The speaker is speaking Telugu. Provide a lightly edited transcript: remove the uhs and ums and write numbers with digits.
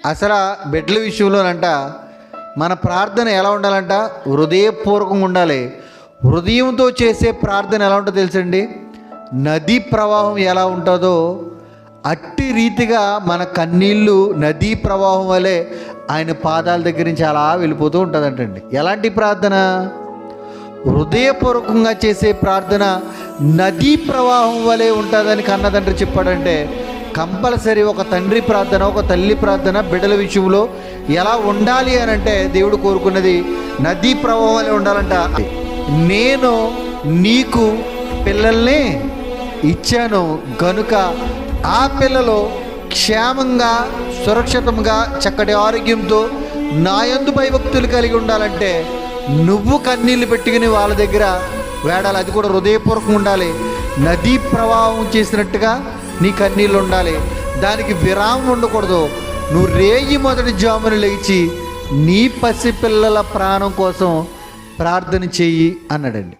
అసలు బిడ్డల విషయంలోనంట మన ప్రార్థన ఎలా ఉండాలంట? హృదయపూర్వకంగా ఉండాలి. హృదయంతో చేసే ప్రార్థన ఎలా ఉంటుందో తెలుసండి? నదీ ప్రవాహం ఎలా ఉంటుందో అట్టి రీతిగా మన కన్నీళ్ళు నదీ ప్రవాహం వలె ఆయన పాదాల దగ్గర నుంచి అలా వెళ్ళిపోతూ ఉంటుందంటండి. ఎలాంటి ప్రార్థన? హృదయపూర్వకంగా చేసే ప్రార్థన నదీ ప్రవాహం వలె ఉంటుందని కన్నతండ్రి చెప్పాడంటే కంపల్సరీ ఒక తండ్రి ప్రార్థన, ఒక తల్లి ప్రార్థన బిడ్డల విషయంలో ఎలా ఉండాలి అని అంటే దేవుడు కోరుకున్నది నదీ ప్రవాహం వలె ఉండాలంట. నేను నీకు పిల్లల్ని ఇచ్చాను గనుక ఆ పిల్లలు క్షేమంగా, సురక్షితంగా, చక్కటి ఆరోగ్యంతో నా యందు భయభక్తులు కలిగి ఉండాలంటే నువ్వు కన్నీళ్ళు పెట్టుకుని వాళ్ళ దగ్గర వేడాలి. అది కూడా హృదయపూర్వకంగా ఉండాలి. నదీ ప్రవాహం చేసినట్టుగా నీ కన్నీళ్ళు ఉండాలి. దానికి విరామం ఉండకూడదు. నువ్వు రేయి మొదటి జామున లేచి నీ పసిపిల్లల ప్రాణం కోసం ప్రార్థన చెయ్యి అన్నాడండి.